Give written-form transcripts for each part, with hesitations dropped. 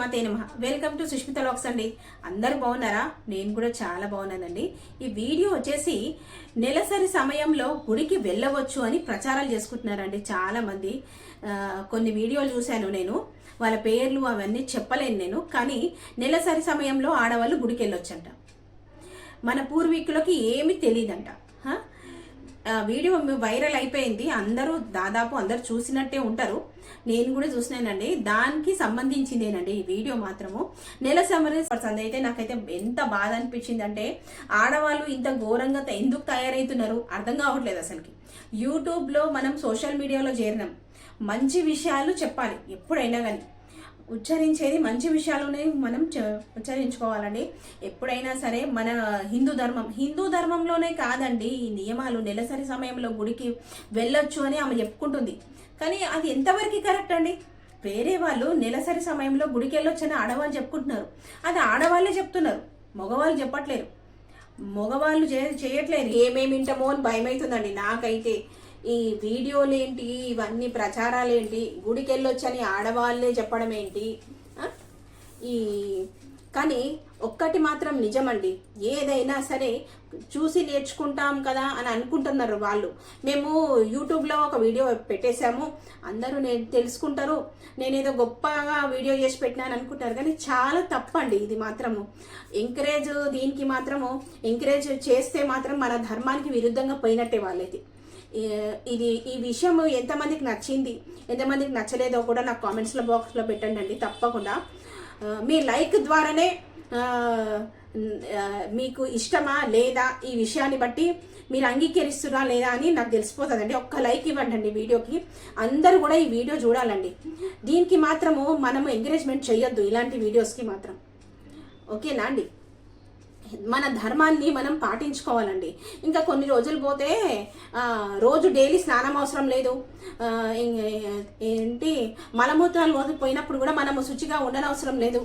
శ్రీమాతే నమః. Welcome to Sushmita vlogs అండి. అందరూ బాగున్నారా? నేను కూడా చాలా బాగున్నానండి. ఈ వీడియో వచ్చేసి నెలసరి సమయంలో గుడికి వెళ్ళవచ్చు అని ప్రచారాలు చేసుకుంటున్నారండి చాలా మంది. కొన్ని వీడియోలు చూశాను నేను, వాళ్ళ పేర్లు అవన్నీ చెప్పలేను నేను. కానీ నెలసరి సమయంలో ఆడవాళ్ళు గుడికి వెళ్ళొచ్చంట. మన పూర్వీకులకి ఏమీ తెలియదంట. వీడియో వైరల్ అయిపోయింది, దాదాపు అందరూ చూసినట్టే ఉంటారు. నేను కూడా చూసినానండి. దానికి సంబంధించిందేనండి ఈ వీడియో మాత్రము. నెలసరి అయితే నాకైతే ఎంత బాధ అనిపించింది అంటే, ఆడవాళ్ళు ఇంత ఘోరంగా ఎందుకు తయారవుతున్నారు అర్థం కావట్లేదు అసలుకి. యూట్యూబ్లో మనం సోషల్ మీడియాలో చేరినాం, మంచి విషయాలు చెప్పాలి. ఎప్పుడైనా కానీ ఉచ్చరించేది మంచి విషయాలనే మనం ఉచ్చరించుకోవాలండి. ఎప్పుడైనా సరే మన హిందూ ధర్మంలోనే కాదండి ఈ నియమాలు. నెలసరి సమయంలో గుడికి వెళ్ళొచ్చు అని ఆమె చెప్పుకుంటుంది, కానీ అది ఎంతవరకు కరెక్ట్ అండి? వేరే వాళ్ళు నెలసరి సమయంలో గుడికి వెళ్ళొచ్చు అని ఆడవాళ్ళు చెప్పుకుంటున్నారు. అది ఆడవాళ్ళే చెప్తున్నారు, మగవాళ్ళు చెప్పట్లేరు. మగవాళ్ళు చేయట్లేదు. ఏమేమి వింటామో అని భయం అవుతుందండి నాకైతే. ఈ వీడియోలేంటి, ఇవన్నీ ప్రచారాలేంటి, గుడికి వెళ్ళొచ్చని ఆడవాళ్ళే చెప్పడం ఏంటి? కానీ ఒక్కటి మాత్రం నిజమండి, ఏదైనా సరే చూసి నేర్చుకుంటాం కదా అని అనుకుంటున్నారు వాళ్ళు. మేము యూట్యూబ్లో ఒక వీడియో పెట్టేశాము, అందరూ తెలుసుకుంటారు, నేనేదో గొప్పగా వీడియో చేసి పెట్టినాను అనుకుంటారు. కానీ చాలా తప్పండి ఇది మాత్రము. దీనికి మాత్రము ఎంకరేజ్ చేస్తే మాత్రం మన ధర్మానికి విరుద్ధంగా పోయినట్టే వాళ్ళైతే. ఈ విషయం ఎంతమందికి నచ్చింది, ఎంతమందికి నచ్చలేదో కూడా నాకు కామెంట్స్లో బాక్స్లో పెట్టండి అండి తప్పకుండా. మీ లైక్ ద్వారానే మీకు ఇష్టమా లేదా ఈ విషయాన్ని బట్టి మీరు అంగీకరిస్తున్నా లేదా అని నాకు తెలిసిపోతుందండి. ఒక్క లైక్ ఇవ్వండి వీడియోకి. అందరూ కూడా ఈ వీడియో చూడాలండి. దీనికి మాత్రము మనము ఎంకరేజ్మెంట్ చేయొద్దు, ఇలాంటి వీడియోస్కి మాత్రం. ఓకేనా అండి? మన ధర్మాన్ని మనం పాటించుకోవాలండి. ఇంకా కొన్ని రోజులు పోతే రోజు డైలీ స్నానం అవసరం లేదు, మలమూత్రాలు పోయినప్పుడు కూడా మనము శుచిగా ఉండనవసరం లేదు.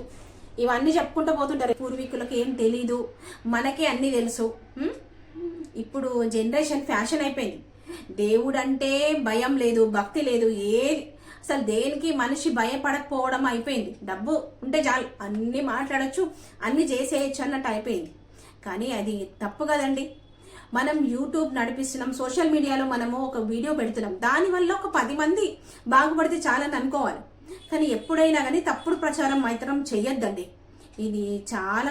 ఇవన్నీ చెప్పుకుంటూ పోతుంటారు. పూర్వీకులకు ఏం తెలీదు, మనకే అన్నీ తెలుసు. ఇప్పుడు జనరేషన్ ఫ్యాషన్ అయిపోయింది. దేవుడు అంటే భయం లేదు, భక్తి లేదు, అసలు దేనికి మనిషి భయపడకపోవడం అయిపోయింది. డబ్బు ఉంటే చాలు, అన్ని మాట్లాడచ్చు, అన్ని చేసేయచ్చు అన్నట్టు అయిపోయింది. కానీ అది తప్పు కదండి. మనం యూట్యూబ్ నడిపిస్తున్నాం, సోషల్ మీడియాలో మనము ఒక వీడియో పెడుతున్నాం, దానివల్ల ఒక 10 మంది బాగుపడితే చాలని అనుకోవాలి. కానీ ఎప్పుడైనా కానీ తప్పుడు ప్రచారం మాత్రం చెయ్యొద్దండి. ఇది చాలా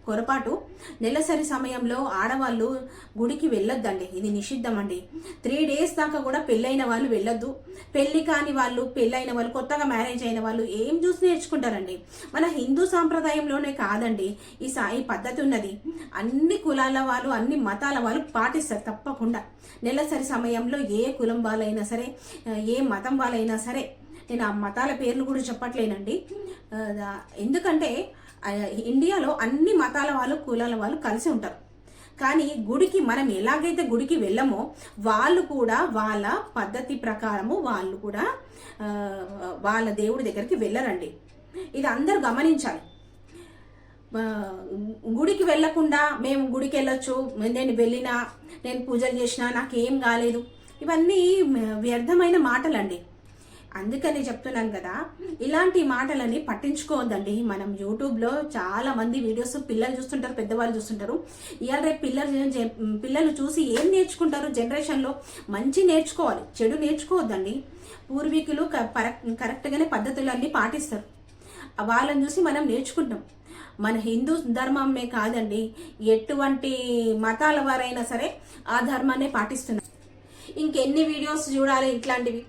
పొరపాటు. నెలసరి సమయంలో ఆడవాళ్ళు గుడికి వెళ్ళొద్దండి, ఇది నిషిద్ధం అండి. 3 days దాకా కూడా పెళ్ళైన వాళ్ళు వెళ్ళొద్దు. పెళ్లి కాని వాళ్ళు, పెళ్ళైన వాళ్ళు, కొత్తగా మ్యారేజ్ అయిన వాళ్ళు ఏం చూసి నేర్చుకుంటారండి? మన హిందూ సాంప్రదాయంలోనే కాదండి ఈ పద్ధతి ఉన్నది. అన్ని కులాల వాళ్ళు, అన్ని మతాల వాళ్ళు పాటిస్తారు తప్పకుండా. నెలసరి సమయంలో ఏ కులం వాళ్ళైనా సరే, ఏ మతం వాళ్ళైనా సరే, నేను ఆ మతాల పేర్లు కూడా చెప్పట్లేనండి. ఎందుకంటే ఇండియాలో అన్ని మతాల వాళ్ళు, కులాల వాళ్ళు కలిసి ఉంటారు. కానీ గుడికి మనం ఎలాగైతే గుడికి వెళ్ళమో వాళ్ళు కూడా వాళ్ళ పద్ధతి ప్రకారము వాళ్ళు కూడా వాళ్ళ దేవుడి దగ్గరికి వెళ్ళరండి. ఇది అందరూ గమనించాలి. గుడికి వెళ్ళకుండా మేము గుడికి వెళ్ళొచ్చు, నేను వెళ్ళినా, నేను పూజలు చేసినా నాకేం కాలేదు, ఇవన్నీ వ్యర్థమైన మాటలండి. అందుకని చెప్తున్నాను కదా, ఇలాంటి మాటలని పట్టించుకోవద్దండి. మనం యూట్యూబ్లో చాలా మంది వీడియోస్ పిల్లలు చూస్తుంటారు, పెద్దవాళ్ళు చూస్తుంటారు. ఇవాళ రేపు పిల్లలు చూసి ఏం నేర్చుకుంటారు? జనరేషన్లో మంచి నేర్చుకోవాలి, చెడు నేర్చుకోవద్దండి. పూర్వీకులు కరెక్ట్గానే పద్ధతులన్నీ పాటిస్తారు, వాళ్ళని చూసి మనం నేర్చుకుంటాం. మన హిందూ ధర్మమే కాదండి, ఎటువంటి మతాల వారైనా సరే ఆ ధర్మాన్ని పాటిస్తున్నారు. ఇంకెన్ని వీడియోస్ చూడాలి ఇట్లాంటివి?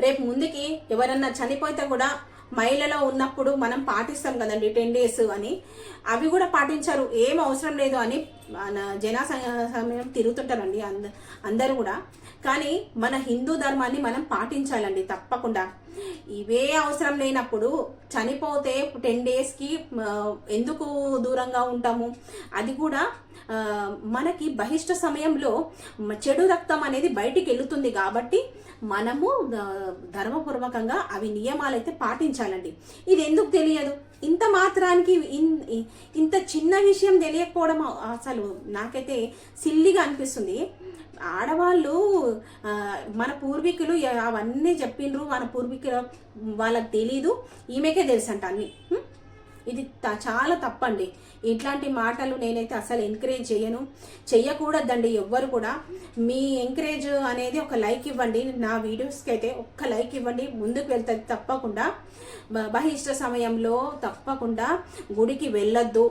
రేపు ముందుకి ఎవరన్నా చనిపోతే కూడా మహిళలో ఉన్నప్పుడు మనం పాటిస్తాం కదండి 10 days అని, అవి కూడా పాటించారు. ఏం అవసరం లేదు అని సమయం తిరుగుతుంటారండి అందరూ కూడా. కానీ మన హిందూ ధర్మాన్ని మనం పాటించాలండి తప్పకుండా. ఇవే అవసరం లేనప్పుడు చనిపోతే 10 daysకి ఎందుకు దూరంగా ఉంటాము? అది కూడా మనకి బహిష్ట సమయంలో చెడు రక్తం అనేది బయటికి వెళుతుంది కాబట్టి మనము ధర్మపూర్వకంగా అవి నియమాలైతే పాటించాలండి. ఇది ఎందుకు తెలియదు? ఇంత మాత్రానికి ఇంత చిన్న విషయం తెలియకపోవడం అసలు నాకైతే సిల్లిగా అనిపిస్తుంది. ఆడవాళ్ళు మన పూర్వీకులు అవన్నీ చెప్పిండ్రు, మన పూర్వీకులు వాళ్ళకి తెలీదు, ఈమెకే తెలుసు అంట అన్ని. ఇది చాలా తప్పండి. ఇట్లాంటి మాటలు నేనైతే అసలు ఎంకరేజ్ చేయను, చెయ్యకూడదండి ఎవ్వరు కూడా. మీ ఎంకరేజ్ అనేది ఒక లైక్ ఇవ్వండి, నా వీడియోస్కి అయితే ఒక్క లైక్ ఇవ్వండి, ముందుకు వెళ్తుంది తప్పకుండా. బహిష్ట సమయంలో తప్పకుండా గుడికి వెళ్ళొద్దు,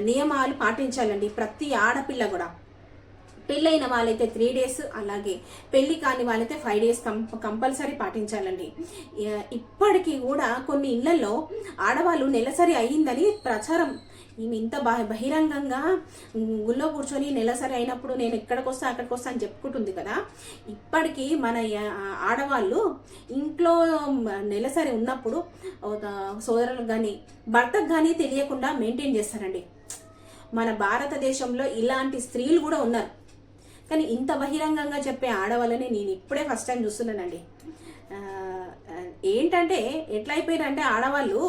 నియమాలు పాటించాలండి ప్రతి ఆడపిల్ల కూడా. పెళ్ళైన వాళ్ళైతే 3 days, అలాగే పెళ్లి కాని వాళ్ళైతే 5 days కంపల్సరీ పాటించాలండి. ఇప్పటికీ కూడా కొన్ని ఇళ్లలో ఆడవాళ్ళు నెలసరి అయ్యిందని ప్రచారం, ఈమె ఇంత బహిరంగంగా గుళ్ళో కూర్చొని నెలసరి అయినప్పుడు నేను ఎక్కడికి వస్తా అక్కడికి వస్తా అని చెప్పుకుంటుంది కదా. ఇప్పటికీ మన ఆడవాళ్ళు ఇంట్లో నెలసరి ఉన్నప్పుడు సోదరులకు కానీ భర్తకు కానీ తెలియకుండా మెయింటైన్ చేస్తారండి. మన భారతదేశంలో ఇలాంటి స్త్రీలు కూడా ఉన్నారు, కానీ ఇంత బహిరంగంగా చెప్పే ఆడవాళ్ళని నేను ఇప్పుడే ఫస్ట్ టైం చూస్తున్నానండి. ఏంటంటే ఎట్లా అయిపోయినంటే ఆడవాళ్ళు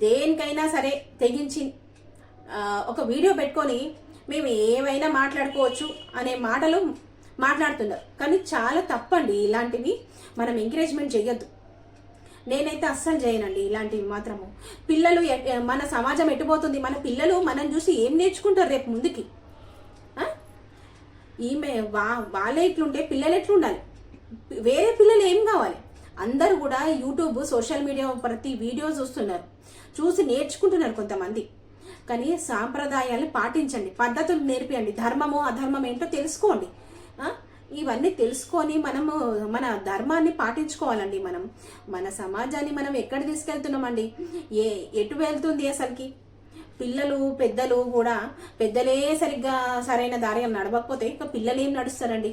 దేనికైనా సరే తెగించి ఒక వీడియో పెట్టుకొని మేము ఏమైనా మాట్లాడుకోవచ్చు అనే మాటలు మాట్లాడుతున్నారు. కానీ చాలా తప్పండి, ఇలాంటివి మనం ఎంకరేజ్మెంట్ చేయొద్దు. నేనైతే అస్సలు చేయనండి ఇలాంటివి మాత్రము. పిల్లలు మన సమాజం ఎట్టుపోతుంది, మన పిల్లలు మనం చూసి ఏం నేర్చుకుంటారు రేపు ముందుకి? ఈమె వాళ్ళే ఇట్లుంటే పిల్లలు ఎట్లుండాలి? వేరే పిల్లలు ఏం కావాలి? అందరూ కూడా యూట్యూబ్, సోషల్ మీడియా ప్రతి వీడియో చూస్తున్నారు, చూసి నేర్చుకుంటున్నారు కొంతమంది. కానీ సాంప్రదాయాలను పాటించండి, పద్ధతులు నేర్పియండి, ధర్మము అధర్మం ఏంటో తెలుసుకోండి. ఇవన్నీ తెలుసుకొని మనము మన ధర్మాన్ని పాటించుకోవాలండి. మన సమాజాన్ని మనం ఎక్కడ తీసుకెళ్తున్నామండి? ఎటు వెళ్తుంది అసలుకి? పిల్లలు పెద్దలు కూడా, పెద్దలే సరిగ్గా సరైన దారి నడవకపోతే ఇక పిల్లలు ఏం నడుస్తారండి?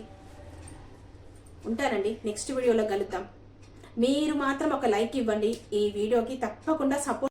ఉంటారండి. నెక్స్ట్ వీడియోలో కలుద్దాం. మీరు మాత్రం ఒక లైక్ ఇవ్వండి, ఈ వీడియోకి తప్పకుండా సపోర్ట్